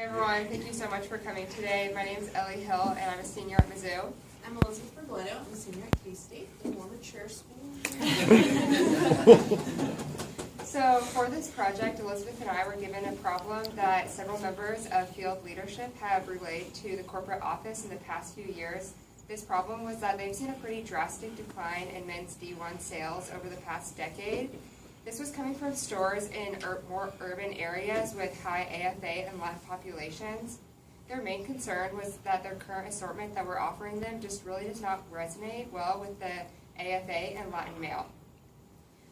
everyone, thank you so much for coming today. My name is Ellie Hill and I'm a senior at Mizzou. I'm Elizabeth Robledo. I'm a senior at K-State, a more mature school. So for this project, Elizabeth and I were given a problem that several members of field leadership have relayed to the corporate office in the past few years. This problem was that they've seen a pretty drastic decline in men's D1 sales over the past decade. This was coming from stores in more urban areas with high AFA and Latin populations. Their main concern was that their current assortment that we're offering them just really does not resonate well with the AFA and Latin male.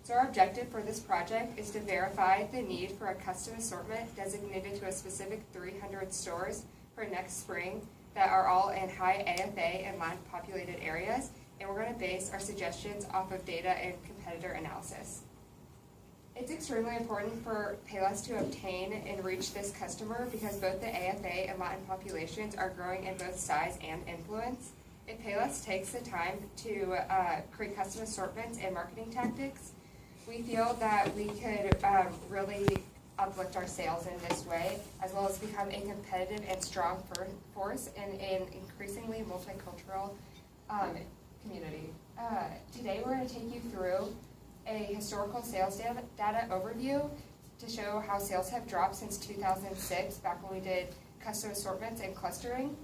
So our objective for this project is to verify the need for a custom assortment designated to a specific 300 stores for next spring that are all in high AFA and Latin populated areas, and we're going to base our suggestions off of data and competitor analysis. It's extremely important for Payless to obtain and reach this customer because both the AFA and Latin populations are growing in both size and influence. If Payless takes the time to create custom assortments and marketing tactics, we feel that we could really uplift our sales in this way, as well as become a competitive and strong force in an increasingly multicultural community. Today we're going to take you through a historical sales data overview to show how sales have dropped since 2006, back when we did custom assortments and clustering.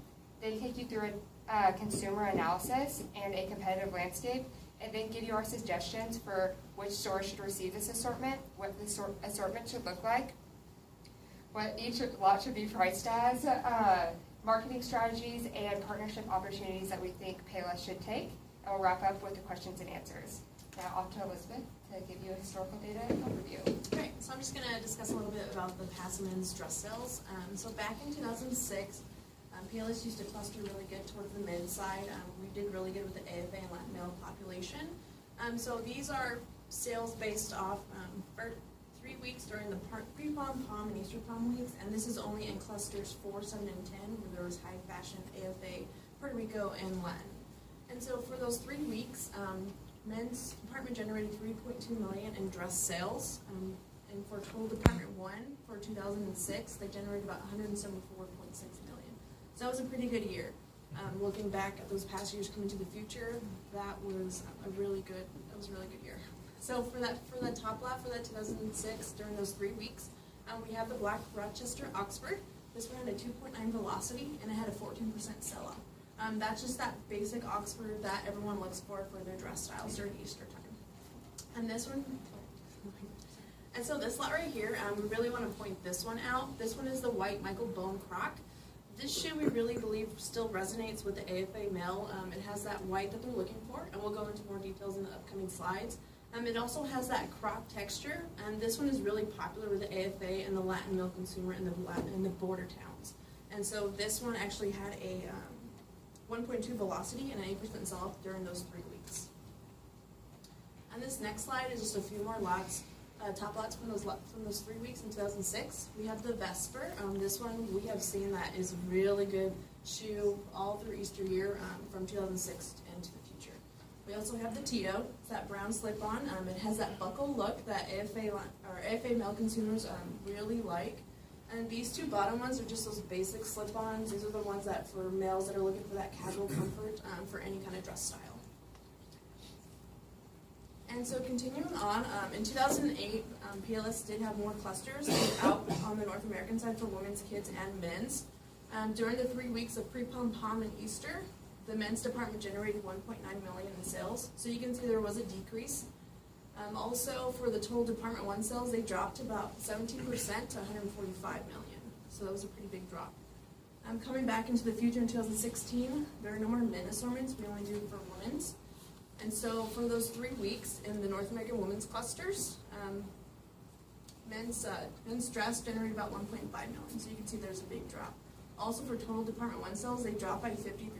Then take you through a consumer analysis and a competitive landscape, and then give you our suggestions for which stores should receive this assortment, what the assortment should look like, what each lot should be priced as, marketing strategies, and partnership opportunities that we think Payless should take. And we'll wrap up with the questions and answers. Now off to Elizabeth to give you a historical data overview. Great, so I'm just going to discuss a little bit about the past men's dress sales. So back in 2006, Payless used to cluster really good towards the men's side. We did really good with the AFA and Latin male population. So these are sales based off for 3 weeks during the pre-prom, prom, and Easter prom weeks, and this is only in clusters 4, 7, and 10, where there was high fashion, AFA, Puerto Rico, and Latin. And so for those 3 weeks, men's department generated $3.2 million in dress sales, and for total department 1 for 2006, they generated about $174.6 million. So that was a pretty good year. Looking back at those past years coming to the future, that was a really good year. So for the top lot for that 2006, during those 3 weeks, we have the black Rochester Oxford. This one had a 2.9 velocity, and it had a 14% sell-off. That's just that basic Oxford that everyone looks for their dress styles during Easter time. And this one, and so this lot right here, we really want to point this one out. This one is the white Michael Bone Croc. This shoe we really believe still resonates with the AFA male. It has that white that they're looking for, and we'll go into more details in the upcoming slides. It also has that crop texture, and this one is really popular with the AFA and the Latin male consumer in the border towns. And so this one actually had a 1.2 velocity and an 8% sell-off during those 3 weeks. And this next slide is just a few more lots, top lots from those 3 weeks in 2006. We have the Vesper. This one we have seen that is a really good shoe all through Easter year from 2006 into the future. We also have the Tito. It's that brown slip-on. It has that buckle look that AFA male consumers really like. And these two bottom ones are just those basic slip-ons. These are the ones that for males that are looking for that casual comfort for any kind of dress style. And so continuing on, in 2008, PLS did have more clusters out on the North American side for women's, kids, and men's. During the 3 weeks of pre-prom, pom, and Easter, the men's department generated $1.9 million in sales. So you can see there was a decrease. Also, for the total Department 1 sales, they dropped about 17% to $145 million. So that was a pretty big drop. Coming back into the future in 2016, there are no more men assortments. We only do for women's. And so for those 3 weeks in the North American women's clusters, men's dress generated about $1.5 million. So you can see there's a big drop. Also for total Department 1 sales, they dropped by 53%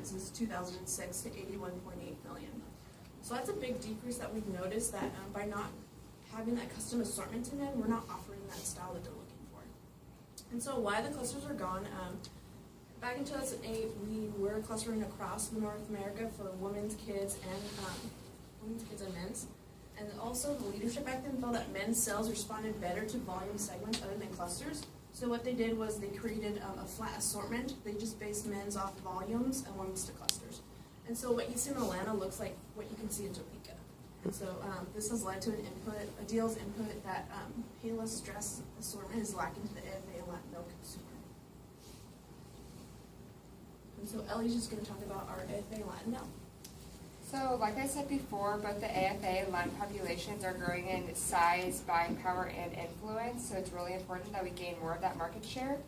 since 2006 to $81.8 million. So that's a big decrease that we've noticed, that by not having that custom assortment to men, we're not offering that style that they're looking for. And so why the clusters are gone, back in 2008, we were clustering across North America for women's, kids, and men's. And also the leadership back then felt that men's sales responded better to volume segments other than clusters. So what they did was they created a flat assortment. They just based men's off volumes and women's to clusters. And so what you see in Atlanta looks like what you can see in Topeka. And so this has led to a deal's input that Payless dress assortment is lacking to the AFA and Latin male consumer. And so Ellie's just going to talk about our AFA and Latin male. So, like I said before, both the AFA and Latin populations are growing in size, buying power, and influence, so it's really important that we gain more of that market share.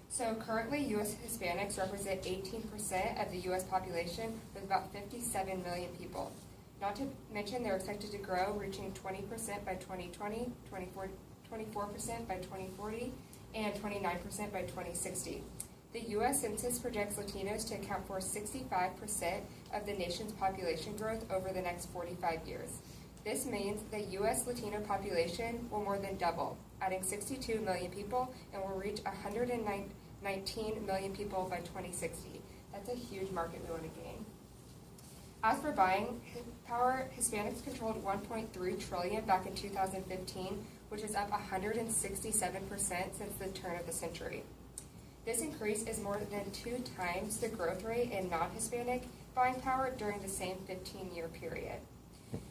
So currently, U.S. Hispanics represent 18% of the U.S. population with about 57 million people. Not to mention they're expected to grow, reaching 20% by 2020, 24% by 2040, and 29% by 2060. The U.S. Census projects Latinos to account for 65% of the nation's population growth over the next 45 years. This means the U.S. Latino population will more than double, adding 62 million people, and will reach 119 million people by 2060. That's a huge market we want to gain. As for buying power, Hispanics controlled $1.3 trillion back in 2015, which is up 167% since the turn of the century. This increase is more than 2 times the growth rate in non-Hispanic buying power during the same 15-year period.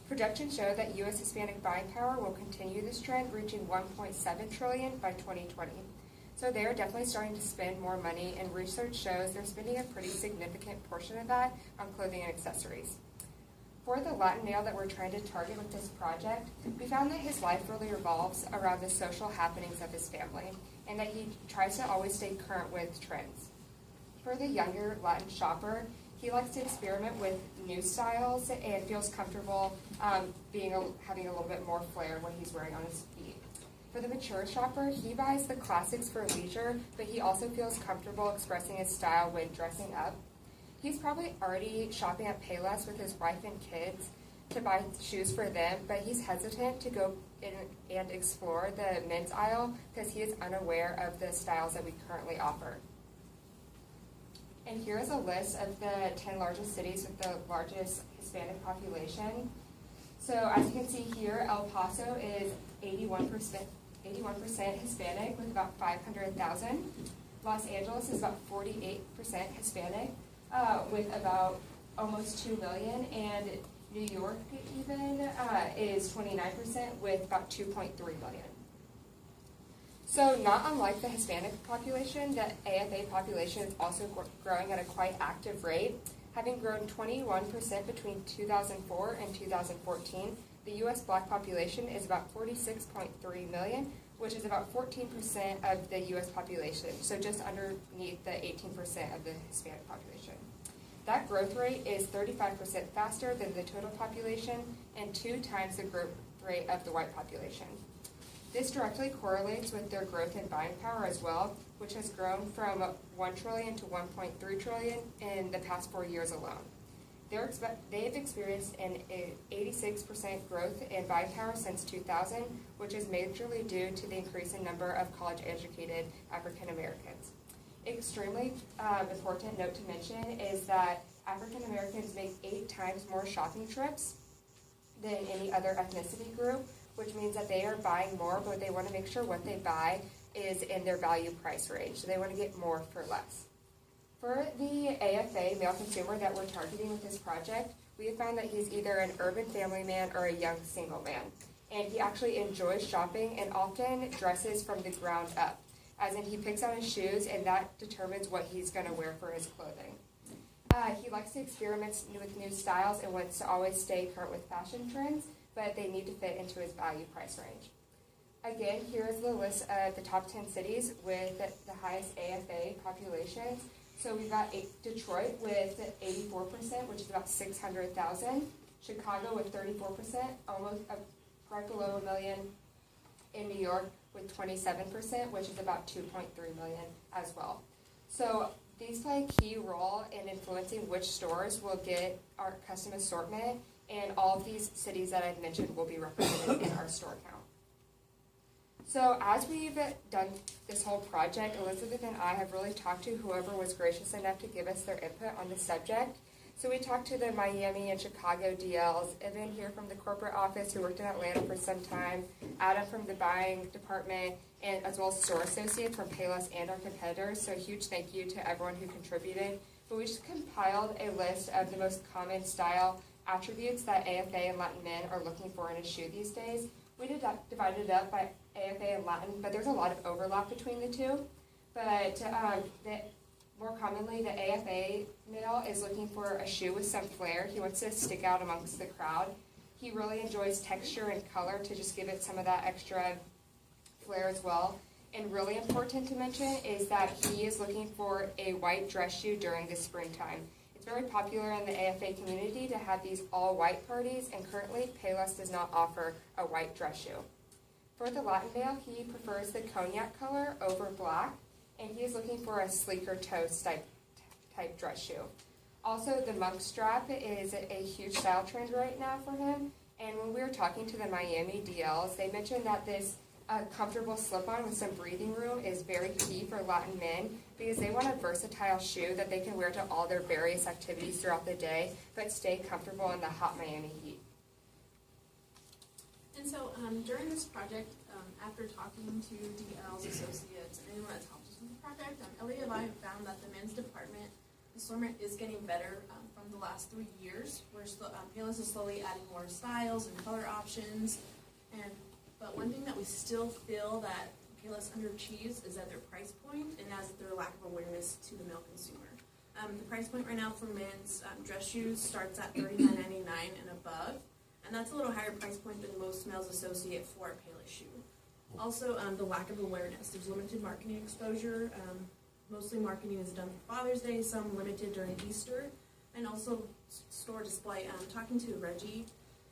Projections show that U.S. Hispanic buying power will continue this trend, reaching $1.7 trillion by 2020. So they're definitely starting to spend more money, and research shows they're spending a pretty significant portion of that on clothing and accessories. For the Latin male that we're trying to target with this project, we found that his life really revolves around the social happenings of his family, and that he tries to always stay current with trends. For the younger Latin shopper, he likes to experiment with new styles and feels comfortable having a little bit more flair when he's wearing on his feet. For the mature shopper, he buys the classics for leisure, but he also feels comfortable expressing his style when dressing up. He's probably already shopping at Payless with his wife and kids to buy shoes for them, but he's hesitant to go in and explore the men's aisle because he is unaware of the styles that we currently offer. And here is a list of the 10 largest cities with the largest Hispanic population. So as you can see here, El Paso is 81% Hispanic with about 500,000. Los Angeles is about 48% Hispanic with about almost 2 million, and New York even is 29% with about 2.3 million. So not unlike the Hispanic population, the AFA population is also growing at a quite active rate. Having grown 21% between 2004 and 2014, the U.S. Black population is about 46.3 million, which is about 14% of the U.S. population, so just underneath the 18% of the Hispanic population. That growth rate is 35% faster than the total population and 2 times the growth rate of the white population. This directly correlates with their growth in buying power as well, which has grown from 1 trillion to 1.3 trillion in the past 4 years alone. They've experienced an 86% growth in buying power since 2000, which is majorly due to the increase in number of college-educated African Americans. Extremely important note to mention is that African Americans make 8 times more shopping trips than any other ethnicity group, which means that they are buying more, but they want to make sure what they buy is in their value price range. So they want to get more for less. For the AFA male consumer that we're targeting with this project, we have found that he's either an urban family man or a young single man. And he actually enjoys shopping and often dresses from the ground up, as in he picks out his shoes and that determines what he's going to wear for his clothing. He likes to experiment with new styles and wants to always stay current with fashion trends, but they need to fit into his value price range. Again, here is the list of the top 10 cities with the highest AFA populations. So we've got Detroit with 84%, which is about 600,000. Chicago with 34%, almost right below 1 million. In New York with 27%, which is about 2.3 million as well. So these play a key role in influencing which stores will get our custom assortment, and all of these cities that I've mentioned will be represented in our store count. So as we've done this whole project, Elizabeth and I have really talked to whoever was gracious enough to give us their input on the subject. So we talked to the Miami and Chicago DLs, Evan here from the corporate office who worked in Atlanta for some time, Adam from the buying department, and as well as store associates from Payless and our competitors. So a huge thank you to everyone who contributed. But we just compiled a list of the most common style attributes that AFA and Latin men are looking for in a shoe these days. We divided it up by AFA and Latin, but there's a lot of overlap between the two. But more commonly, the AFA male is looking for a shoe with some flair. He wants to stick out amongst the crowd. He really enjoys texture and color to just give it some of that extra flair as well. And really important to mention is that he is looking for a white dress shoe during the springtime. It's very popular in the AFA community to have these all-white parties, and currently Payless does not offer a white dress shoe. For the Latin male, he prefers the cognac color over black, and he is looking for a sleeker toast type dress shoe. Also, the monk strap is a huge style trend right now for him, and when we were talking to the Miami DLs, they mentioned that this comfortable slip-on with some breathing room is very key for Latin men because they want a versatile shoe that they can wear to all their various activities throughout the day, but stay comfortable in the hot Miami heat. And so during this project, after talking to DLs, associates, and anyone that's helped us with the project, Elliot and I have found that the men's department assortment is getting better from the last 3 years. Payless is slowly adding more styles and color options, but one thing that we still feel that Payless underachieves is at their price point and as their lack of awareness to the male consumer. The price point right now for men's dress shoes starts at $39.99 and above, and that's a little higher price point than most males associate for a Payless shoe. Also, the lack of awareness. There's limited marketing exposure. Mostly marketing is done for Father's Day, some limited during Easter, and also store display. Talking to Reggie,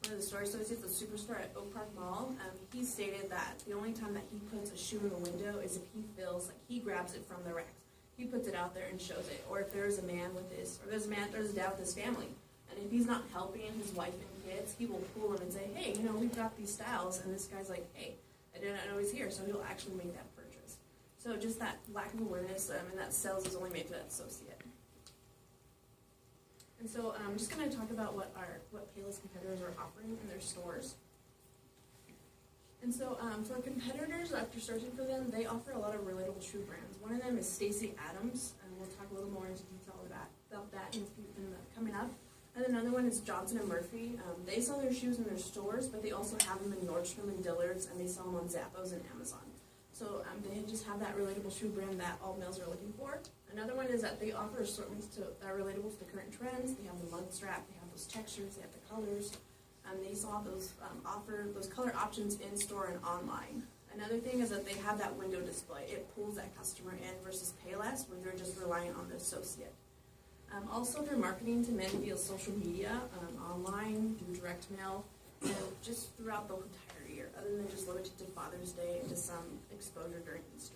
one of the store associates, the superstore at Oak Park Mall, he stated that the only time that he puts a shoe in the window is if he feels like he grabs it from the racks. He puts it out there and shows it. Or if there's a man with his, or there's a dad with his family, and if he's not helping his wife and kids, he will pull them and say, hey, we've got these styles, and this guy's like, hey, I didn't know he's here, so he'll actually make that purchase. So just that lack of awareness and that sales is only made for that associate. And so I'm just going to talk about what Payless competitors are offering in their stores. And so for competitors, after searching for them, they offer a lot of relatable shoe brands. One of them is Stacy Adams, and we'll talk a little more into detail about that coming up. And another one is Johnson & Murphy. They sell their shoes in their stores, but they also have them in Nordstrom and Dillard's, and they sell them on Zappos and Amazon. So they just have that relatable shoe brand that all males are looking for. Another one is that they offer assortments that are relatable to the current trends. They have the mug strap, they have those textures, they have the colors. They saw those offer those color options in store and online. Another thing is that they have that window display. It pulls that customer in versus Payless, where they're just relying on the associate. Also, they're marketing to men via social media, online, through direct mail, and just throughout the entire year, other than just limited to Father's Day and to some exposure during Easter.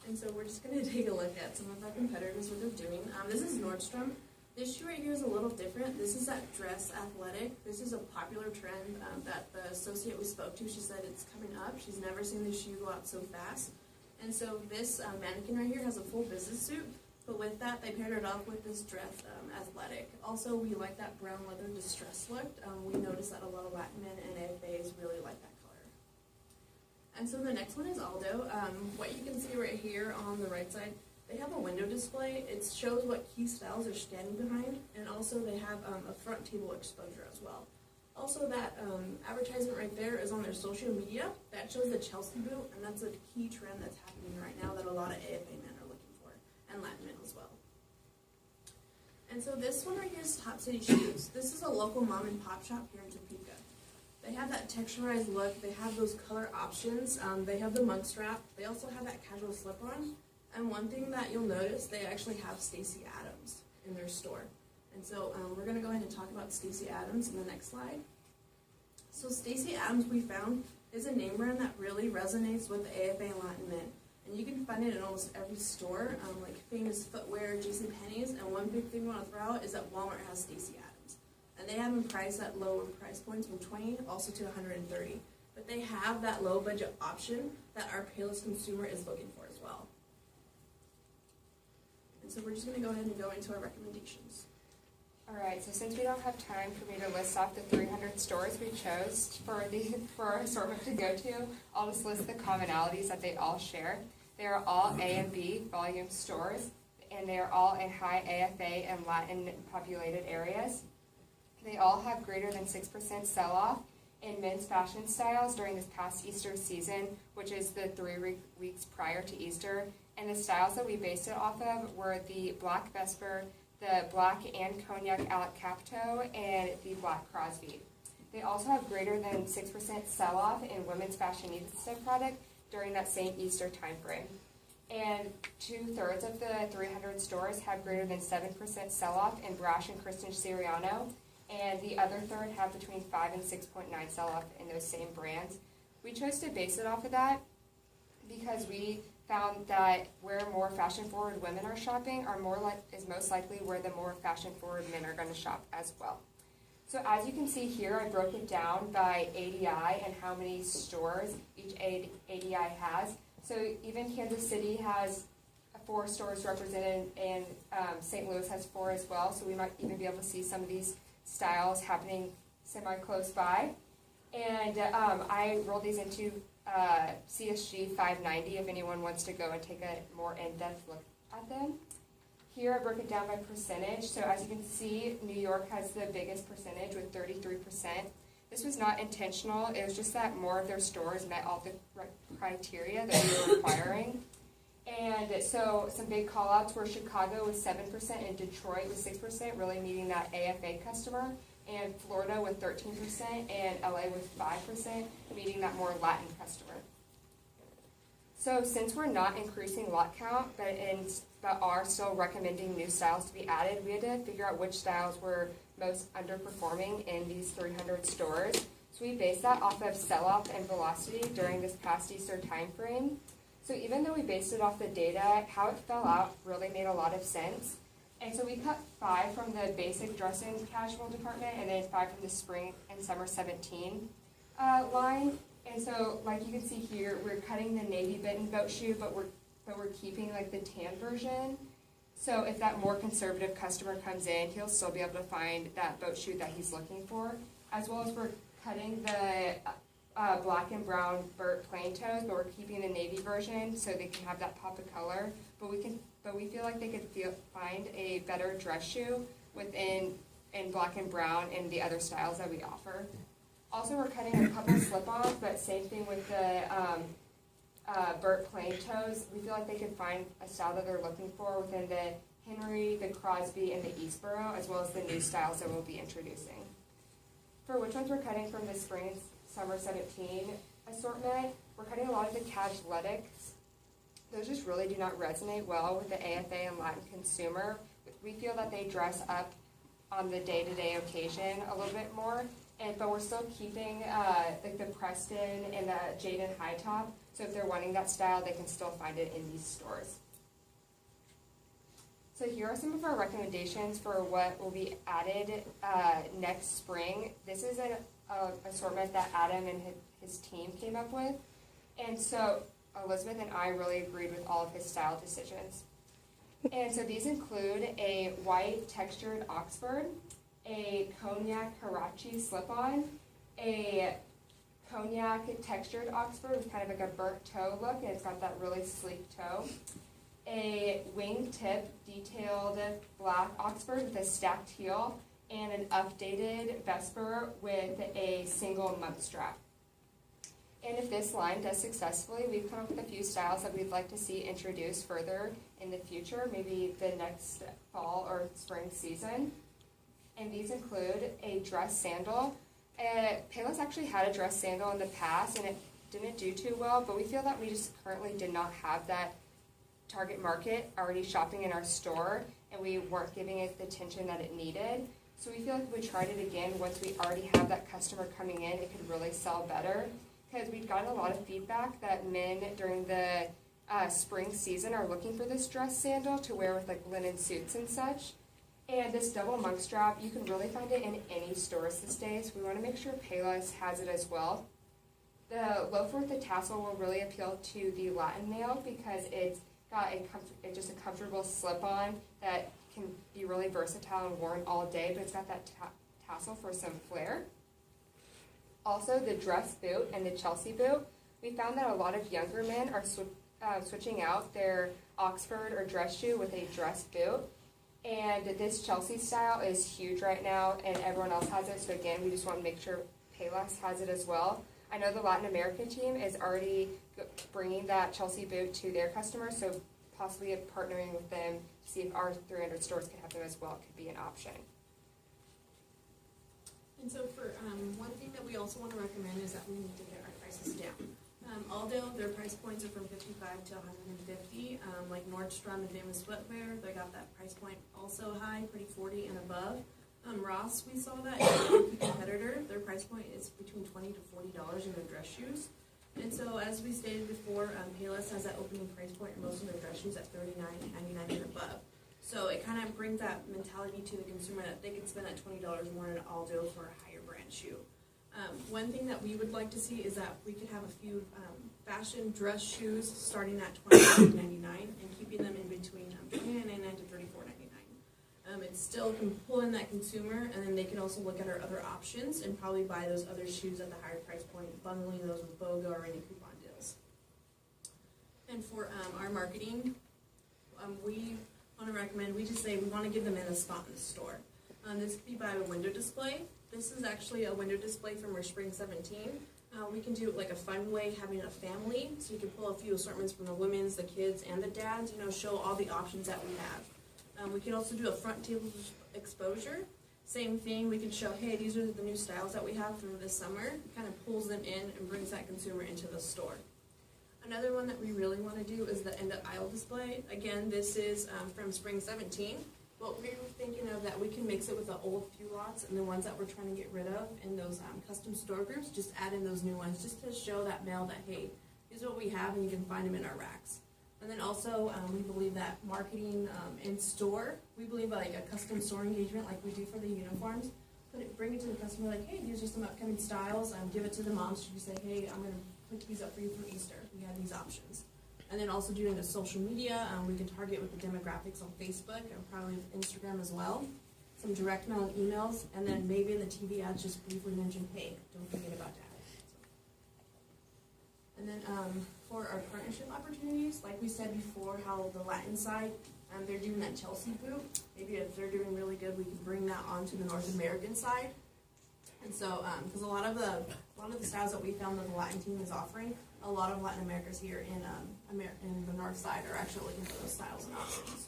And so we're just going to take a look at some of our competitors, what they're doing. This is Nordstrom. This shoe right here is a little different. This is that dress athletic. This is a popular trend that the associate we spoke to, she said it's coming up. She's never seen this shoe go out so fast. And so this mannequin right here has a full business suit, but with that, they paired it off with this dress athletic. Also, we like that brown leather distressed look. We noticed that a lot of Latin men and AFAs really like that color. And so the next one is Aldo. What you can see right here on the right side, they have a window display. It shows what key styles they're standing behind, and also they have a front table exposure as well. Also, that advertisement right there is on their social media. That shows the Chelsea boot, and that's a key trend that's happening right now that a lot of AFA men are looking for, and Latin men as well. And so this one right here is Top City Shoes. This is a local mom and pop shop here in Topeka. They have that texturized look. They have those color options. They have the mug strap. They also have that casual slip-on. And one thing that you'll notice, they actually have Stacy Adams in their store. And so we're going to go ahead and talk about Stacy Adams in the next slide. So Stacy Adams, we found, is a name brand that really resonates with the AFA and Latin men. And you can find it in almost every store, like Famous Footwear, JCPenney's. And one big thing we want to throw out is that Walmart has Stacy Adams. And they have them priced at lower price points from $20 also to $130. But they have that low budget option that our Payless consumer is looking for as well. And so we're just going to go ahead and go into our recommendations. Alright, so since we don't have time for me to list off the 300 stores we chose for our assortment to go to, I'll just list the commonalities that they all share. They are all A and B volume stores, and they are all in high AFA and Latin populated areas. They all have greater than 6% sell-off in men's fashion styles during this past Easter season, which is the 3 weeks prior to Easter. And the styles that we based it off of were the black Vesper, the black and cognac Alec Capito, and the black Crosby. They also have greater than 6% sell-off in women's fashionista product during that same Easter time frame. And 2/3 of the 300 stores have greater than 7% sell-off in Brash and Kristen Siriano, and the other third have between 5 and 6.9 sell-off in those same brands. We chose to base it off of that because we found that where more fashion-forward women are shopping is most likely where the more fashion-forward men are going to shop as well. So as you can see here, I broke it down by ADI and how many stores each ADI has. So even Kansas City has 4 stores represented, and St. Louis has 4 as well. So we might even be able to see some of these styles happening semi-close by. And I rolled these into CSG 590 if anyone wants to go and take a more in-depth look at them. Here I broke it down by percentage. So as you can see, New York has the biggest percentage with 33%. This was not intentional. It was just that more of their stores met all the criteria that we were requiring. And so some big call-outs were Chicago with 7% and Detroit with 6%, really meeting that AFA customer, and Florida with 13% and LA with 5%, meeting that more Latin customer. So since we're not increasing lot count, but are still recommending new styles to be added, we had to figure out which styles were most underperforming in these 300 stores. So we based that off of sell-off and velocity during this past Easter time frame. So even though we based it off the data, how it fell out really made a lot of sense. And so we cut 5 from the basic dress and casual department, and then 5 from the spring and summer 17 line. And so, like you can see here, we're cutting the navy bitten boat shoe, but we're keeping like the tan version. So if that more conservative customer comes in, he'll still be able to find that boat shoe that he's looking for. As well as we're cutting the black and brown Burt plain toes, but we're keeping the navy version so they can have that pop of color. But we feel like they could find a better dress shoe in black and brown and the other styles that we offer. Also, we're cutting a couple slip-ons, but same thing with the Burt plain toes. We feel like they could find a style that they're looking for within the Henry, the Crosby, and the Eastboro, as well as the new styles that we'll be introducing. For which ones we're cutting from the spring and summer 17 assortment, we're cutting a lot of the casualetics. Those just really do not resonate well with the AFA and Latin consumer. We feel that they dress up on the day-to-day occasion a little bit more, but we're still keeping like the Preston and the Jaden high top. So if they're wanting that style, they can still find it in these stores. So here are some of our recommendations for what will be added next spring. This is an assortment that Adam and his team came up with. And so Elizabeth and I really agreed with all of his style decisions. And so these include a white textured Oxford, a cognac Karachi slip-on, a cognac textured Oxford with kind of like a burnt toe look, and it's got that really sleek toe. A wingtip detailed black Oxford with a stacked heel, and an updated Vesper with a single month strap. And if this line does successfully, we've come up with a few styles that we'd like to see introduced further in the future, maybe the next fall or spring season. And these include a dress sandal. Payless actually had a dress sandal in the past, and it didn't do too well, but we feel that we just currently did not have that target market already shopping in our store, and we weren't giving it the attention that it needed. So we feel like if we tried it again, once we already have that customer coming in, it could really sell better. Because we've gotten a lot of feedback that men during the spring season are looking for this dress sandal to wear with like linen suits and such. And this double monk strap, you can really find it in any stores these days. We want to make sure Payless has it as well. The loafer with the tassel will really appeal to the Latin male because it's got just a comfortable slip-on that can be really versatile and worn all day, but it's got that tassel for some flair. Also, the dress boot and the Chelsea boot. We found that a lot of younger men are switching out their Oxford or dress shoe with a dress boot. And this Chelsea style is huge right now, and everyone else has it. So again, we just want to make sure Payless has it as well. I know the Latin American team is already bringing that Chelsea boot to their customers, so possibly partnering with them to see if our 300 stores could have them as well could be an option. And so for one thing that we also want to recommend is that we need to get our prices down. Aldo, their price points are from $55 to $150. Like Nordstrom and Famous Footwear, they got that price point also high, pretty 40 and above. Ross, we saw that as a key competitor. Their price point is between $20 to $40 in their dress shoes. And so, as we stated before, Payless has that opening price point in most of their dress shoes at $39.99 and above. So it kind of brings that mentality to the consumer that they can spend that $20 more in Aldo for a higher brand shoe. One thing that we would like to see is that we could have a few fashion dress shoes starting at $29.99 and keeping them in between $29.99 to $34.99. It's still can pull in that consumer, and then they can also look at our other options and probably buy those other shoes at the higher price point, bundling those with BOGO or any coupon deals. And for our marketing, we want to recommend, we just say we want to give them in a spot in the store. This could be by a window display. This is actually a window display from our Spring 17. We can do it like a fun way, having a family, so you can pull a few assortments from the women's, the kids, and the dads, show all the options that we have. We can also do a front table exposure. Same thing, we can show, hey, these are the new styles that we have for this summer. It kind of pulls them in and brings that consumer into the store. Another one that we really want to do is the end of aisle display. Again, this is from Spring 17. What we were thinking of that we can mix it with the old few lots and the ones that we're trying to get rid of in those custom store groups, just add in those new ones just to show that male that, hey, here's what we have and you can find them in our racks. And then also, we believe that marketing in store, we believe like a custom store engagement like we do for the uniforms, bring it to the customer like, hey, these are some upcoming styles, give it to the moms. You say, hey, I'm going to put these up for you for Easter. We have these options. And then also doing the social media, we can target with the demographics on Facebook and probably Instagram as well. Some direct mail and emails, and then maybe in the TV ads just briefly mention, hey, don't forget about that. And then for our partnership opportunities, like we said before, how the Latin side, they're doing that Chelsea boot. Maybe if they're doing really good, we can bring that onto the North American side. And so, because a lot of the styles that we found that the Latin team is offering, a lot of Latin Americans here in the North side are actually looking for those styles and options.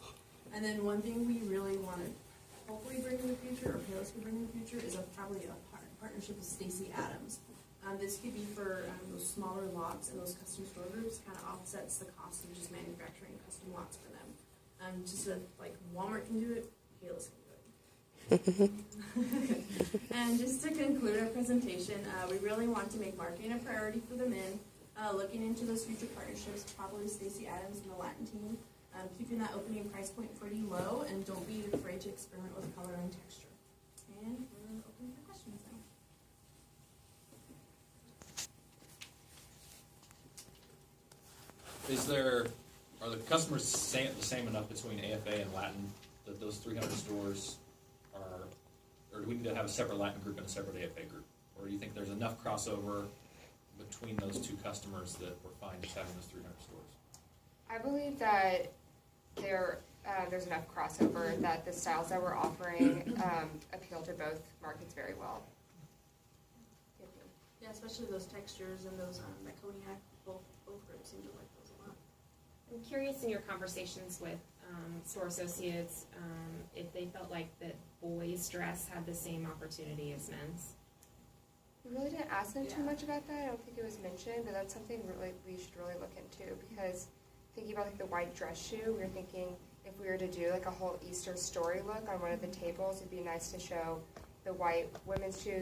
And then one thing we really want to hopefully bring in the future, or Payless could bring in the future, is probably a partnership with Stacey Adams. This could be for those smaller lots and those custom store groups, kind of offsets the cost of just manufacturing custom lots for them. Just so like Walmart can do it, Payless can do it. And just to conclude our presentation, we really want to make marketing a priority for the men, looking into those future partnerships, probably Stacey Adams and the Latin team, keeping that opening price point pretty low, and don't be afraid to experiment with color and texture. And we're open for questions now. Are the customers the same enough between AFA and Latin that those 300 stores are, or do we need to have a separate Latin group and a separate AFA group? Or do you think there's enough crossover between those two customers that we're fine just having those 300 stores? I believe that there's enough crossover that the styles that we're offering appeal to both markets very well. Yeah, especially those textures and those that cognac, both groups seem to like those a lot. I'm curious in your conversations with store associates if they felt like that boys' dress had the same opportunity as men's. We really didn't ask them too much about that. I don't think it was mentioned, but that's something we should really look into, because thinking about like the white dress shoe, we were thinking if we were to do like a whole Easter story look on one of the tables, it'd be nice to show the white women's shoes